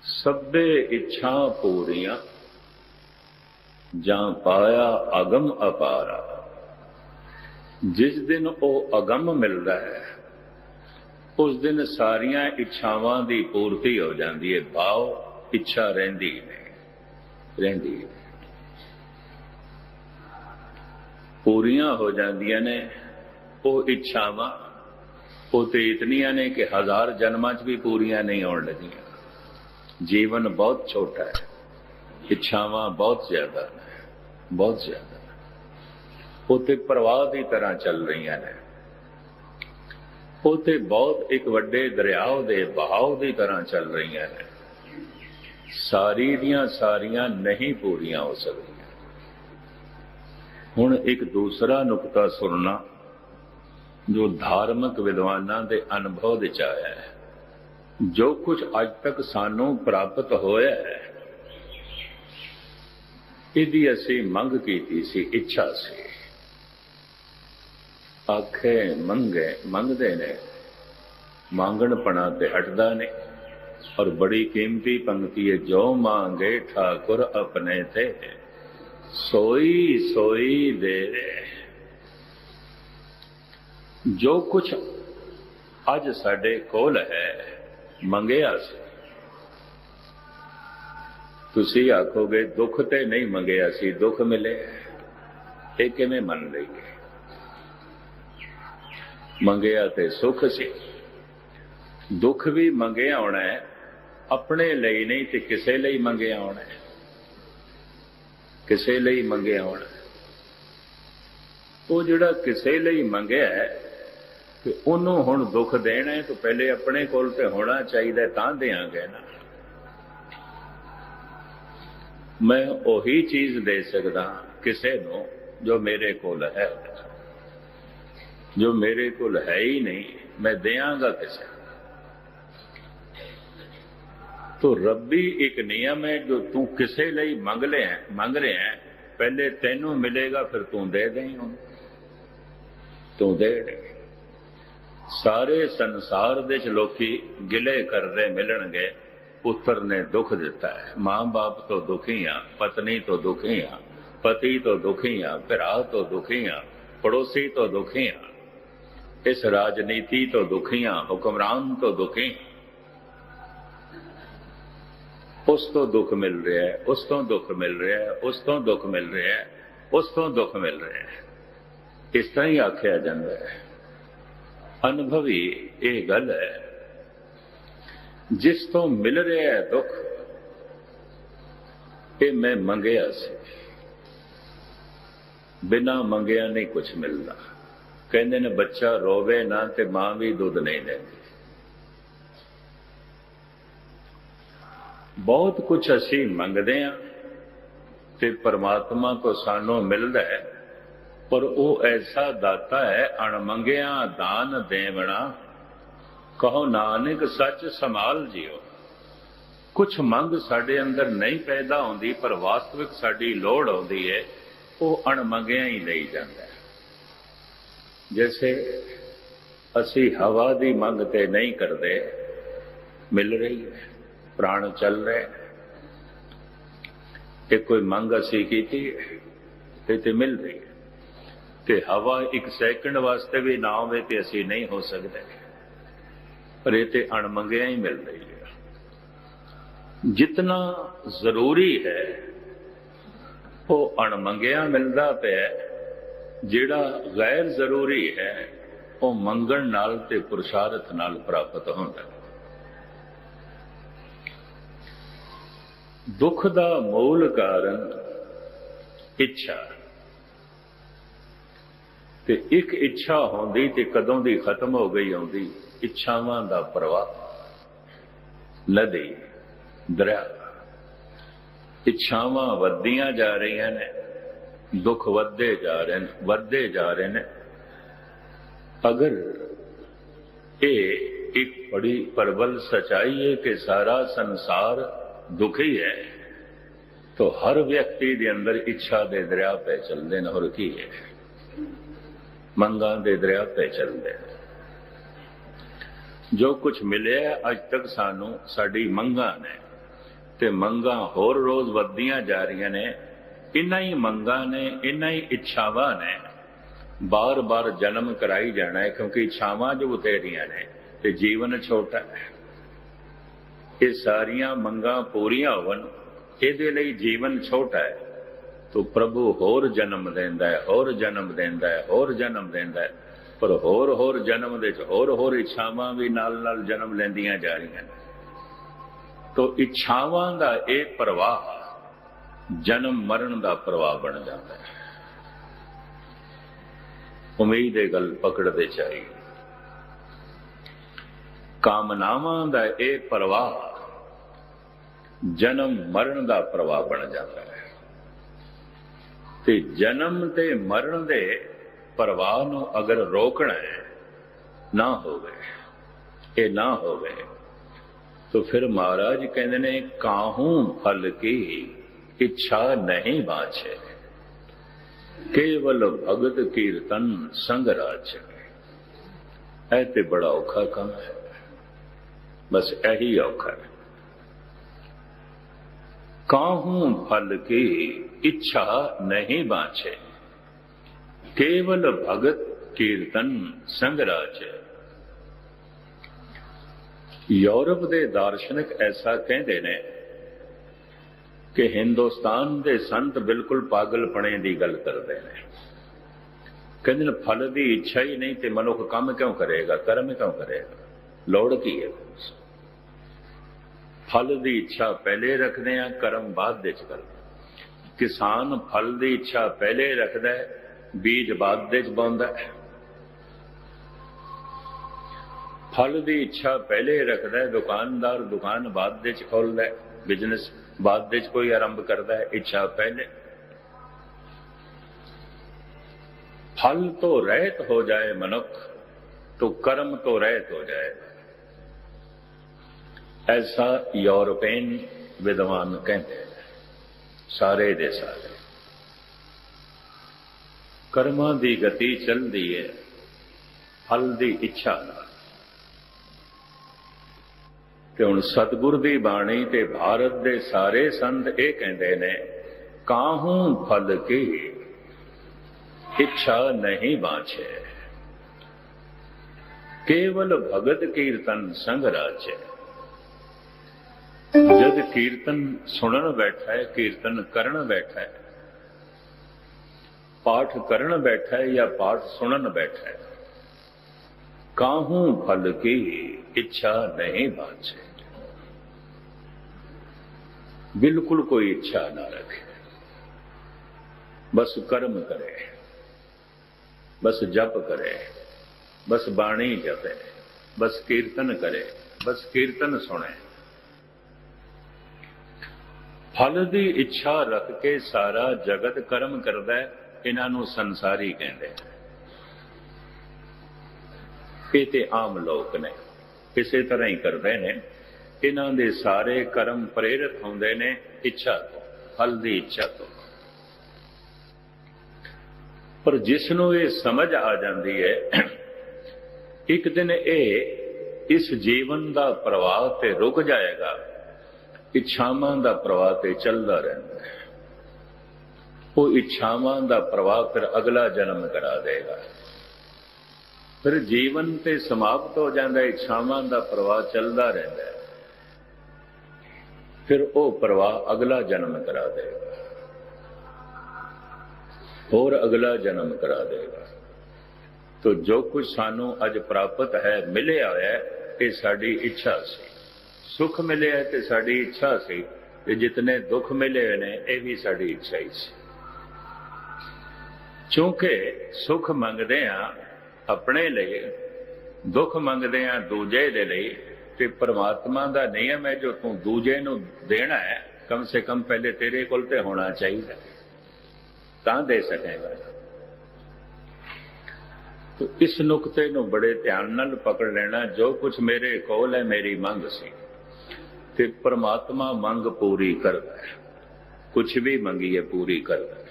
सभे इच्छा पूरियां जां पाया अगम अपारा। जिस दिन वो अगम मिलता है उस दिन सारिया इच्छावां की पूर्ति हो जाती है। भाव इच्छा रहिंदी रहिंदी पूरियां हो जांदियां ने वो इच्छावां। वो तो इतनियां ने कि 1000 जन्मां च भी पूरियां नहीं होने लगियां। जीवन बहुत छोटा है, इच्छावां बहुत ज्यादा ने, बहुत ज्यादा। वो तो प्रवाह की तरह चल रही ने। वो तो बहुत एक वड्डे दरियाव दे बहाव की तरह चल रही ने। सारी दियां सारियां नहीं पूरियां हो सकती। हुण एक दूसरा नुकता सुनना जो धार्मिक विद्वानां दे अनुभव विच आया है। जो कुछ अज तक सानू प्राप्त होया है इहदी असीं मंग कीती सी, इच्छा सी। आखे मंगे मंगदे ने, मांगणपणा ते हटदा ने। और बड़ी कीमती पंक्ति है, जो मांगे ठाकुर अपने थे सोई सोई दे। जो कुछ अज साडे कोल है मंगिया सी। तुसी आखोगे दुख ते नहीं मंगिया सी, दुख मिले। ये किवें मन लईए? मंगिया ते सुख सी। दुख भी मंगिया होना है, अपने लिए नहीं ते किसे लिए मंगिया होना है। किसे लिए मंगिया होना है। वो जिहड़ा किसे लिए मंगिया है कि उन्होंने हुण दुख देना है तो पहले अपने कोल ते होना चाहिए, तां देंगे ना। मैं उही चीज दे सकदा किसे नूं जो मेरे कोल है। जो मेरे कोल है ही नहीं मैं देंगा किसे। तो रब्बी एक नियम है, जो तू किसे लिए मंग रहे हैं पहले तेनों मिलेगा, फिर तू दे दें। तू दे दे। सारे संसार दे लोकी गिले कर रहे मिलणगे पुत्र ने दुख दिता है। मां बाप तो दुखी हाँ, पत्नी तो दुखी हाँ, पति तो दुखी हाँ, भरा तो दुखी हाँ, पड़ोसी तो दुखी हाँ, इस राजनीति तो दुखी हाँ, हुक्मरान तो दुखी। उस तो दुख मिल रहा है, उस तो दुख मिल रहा है, उस तो दुख मिल रहा है, उस तो दुख मिल रहा है। इस तरह ही आख्या जाता है। अनुभवी ये गल है, जिस तो मिल रहा है दुख ये मैं मंगिया सी। बिना मंगिया नहीं कुछ मिलता। कहते ने बच्चा रोवे ना ते मां भी दुध नहीं देती। बहुत कुछ असी मंगदे हैं ते परमात्मा को सानू मिलता है, पर वो ऐसा दाता है अणमंगिया दान देवना। कहो नानक सच संभाल जियो। कुछ मंग साडे अंदर नहीं पैदा होती, पर वास्तविक साडी लोड़ आउंदी है, वो अणमंगिया ही लई जाता है। जैसे असी हवा की मंग ते नहीं करते, मिल रही है, प्राण चल रहे। ये कोई मंग असी कीती ते मिल रही है। ते हवा एक सैकंड वास्ते भी ना होवे ते असी नहीं हो सकते, पर ये ते अणमंगिया ही मिल रही है। जितना जरूरी है वो अणमंगिया मिलता पे। जिहड़ा गैर जरूरी है वो मंगण नाल ते पुरुषार्थ नाल प्राप्त होंदा है। दुख दा मूल कारण इच्छा। ते एक इच्छा होंदी ते कदों दी खत्म हो गई होंदी। इच्छावां दा प्रवाह, नदी, दरिया। इच्छावां वधियां जा रही ने, दुख वधदे जा रहे हैं। अगर ये एक बड़ी प्रबल सच्चाई है कि सारा संसार दुखी है, तो हर व्यक्ति के अंदर इच्छा दे दरिया पे चलते हैं। और की है मंगा दे दरिया पे चलते हैं। जो कुछ मिले अज तक सानू साडी मंगा ने, ਤੇ ਮੰਗਾਂ ਹੋਰ ਰੋਜ਼ ਵੱਧਦੀਆਂ ਜਾ ਰਹੀਆਂ ਨੇ। ਇਨ੍ਹਾਂ ਹੀ ਮੰਗਾਂ ਨੇ, ਇਨ੍ਹਾਂ ਹੀ ਇੱਛਾਵਾਂ ਨੇ ਬਾਰ-ਬਾਰ ਜਨਮ ਕਰਾਈ ਜਾਣਾ ਹੈ, ਕਿਉਂਕਿ ਇੱਛਾਵਾਂ ਜੋ ਬਥੇਰੀਆਂ ਨੇ ਤੇ ਜੀਵਨ ਛੋਟਾ ਹੈ। ਇਹ ਸਾਰੀਆਂ ਮੰਗਾਂ ਪੂਰੀਆਂ ਹੋਣ, ਇਹਦੇ ਲਈ ਜੀਵਨ ਛੋਟਾ ਹੈ। ਤੋ ਪ੍ਰਭੂ ਹੋਰ ਜਨਮ ਦਿੰਦਾ ਹੈ, ਹੋਰ ਜਨਮ ਦਿੰਦਾ ਹੈ, ਹੋਰ ਜਨਮ ਦਿੰਦਾ ਹੈ। ਪਰ ਹੋਰ ਹੋਰ ਜਨਮ ਦੇ ਚ ਹੋਰ ਹੋਰ ਇੱਛਾਵਾਂ ਵੀ ਨਾਲ ਨਾਲ ਜਨਮ ਲੈਂਦੀਆਂ ਜਾ ਰਹੀਆਂ ਨੇ। ਤੋ ਇੱਛਾਵਾਂ ਦਾ ਇਹ ਪ੍ਰਵਾਹ ਜਨਮ ਮਰਨ ਦਾ ਪ੍ਰਵਾਹ ਬਣ ਜਾਂਦਾ ਹੈ। ਉਮੀਦ ਇਹ ਗੱਲ ਪਕੜਦੇ ਚਾਹੀਏ। ਕਾਮਨਾਵਾਂ ਦਾ ਇਹ ਪ੍ਰਵਾਹ ਜਨਮ ਮਰਨ ਦਾ ਪ੍ਰਵਾਹ ਬਣ ਜਾਂਦਾ ਹੈ। ਤੇ ਜਨਮ ਤੇ ਮਰਨ ਦੇ ਪ੍ਰਵਾਹ ਨੂੰ ਅਗਰ ਰੋਕਣਾ ਹੈ, ਨਾ ਹੋਵੇ, ਇਹ ਨਾ ਹੋਵੇ, तो फिर महाराज कहते ने काहू फल की इच्छा नहीं बाछे, केवल भगत कीर्तन संग राचे। ऐ ते बड़ा औखा काम है, बस यही औखा है। काहू फल की इच्छा नहीं बाछे, केवल भगत कीर्तन संग राचे। यूरोप के दार्शनिक ऐसा कहते ने कि हिंदुस्तान के संत बिल्कुल पागलपने की गल करते हैं। कहते हैं फल की इच्छा ही नहीं तो मनुख काम क्यों करेगा, कर्म क्यों करेगा, लोड़ की है। फल की इच्छा पहले रखते हैं, कर्म बाद विच करते। किसान फल की इच्छा पहले रखता है, बीज बाद विच बोंदा है। फल की इच्छा पहले रखता है, दुकानदार दुकान बाद विच खोलता है, बिजनेस बाद विच कोई आरंभ करता है, इच्छा पहले। फल तो रहित हो जाए मनुख तो कर्म तो रहित हो जाएगा, ऐसा यूरोपियन विद्वान कहते हैं। सारे दे सारे कर्मां दी गति चलती है फल की इच्छा नाल। ते हुण सतगुर दी बाणी ते भारत दे सारे संत ये कहते ने काहू फल की इच्छा नहीं बाछे, केवल भगत कीर्तन संग राचे। जब कीर्तन सुनन बैठा है, कीर्तन करन बैठा है, पाठ करन बैठा है या पाठ सुनन बैठा है, काहू फल की इच्छा नहीं बाछे। बिल्कुल कोई इच्छा ना रखे, बस कर्म करे, बस जप करे, बस बाणी जपे, बस कीर्तन करे, बस कीर्तन सुने। फल की इच्छा रख के सारा जगत कर्म करता है, इन्हां नूं संसारी कहते हैं। ये ते आम लोग ने इसे तरह ही करते हैं। इन्हां दे सारे कर्म प्रेरित होंदे ने इच्छा तो, फल की इच्छा तो। पर जिसनों ये समझ आ जाती है, एक दिन ये इस जीवन का प्रवाह ते रुक जाएगा, इच्छावां का प्रवाह ते चलता रहता है। वो इच्छावां का प्रवाह फिर अगला जन्म करा देगा, फिर जीवन ते समाप्त हो जाता है, इच्छावां का प्रवाह चलता रहता है, फिर वो प्रवाह अगला जन्म करा देगा और अगला जन्म करा देगा। तो जो कुछ सानू अज प्राप्त है, मिले है, ये साड़ी इच्छा सी। सुख मिले है तो साड़ी इच्छा सी, ते जितने दुख मिले ने ये भी साड़ी इच्छा ही सी। क्योंकि सुख मंगते हैं अपने लिए, दुख मंगते हैं दूजे दे लिए, ते परमात्मा का नियम है जो तू दूजे नूं देना है, कम से कम पहले तेरे कोल ते होना चाहिए, तां दे सकेगा। तो इस नुकते नूं बड़े ध्यान नाल पकड़ लेना। जो कुछ मेरे कोल है मेरी मंग सी, ते परमात्मा मंग पूरी करता है, कुछ भी मंगी है पूरी करता है।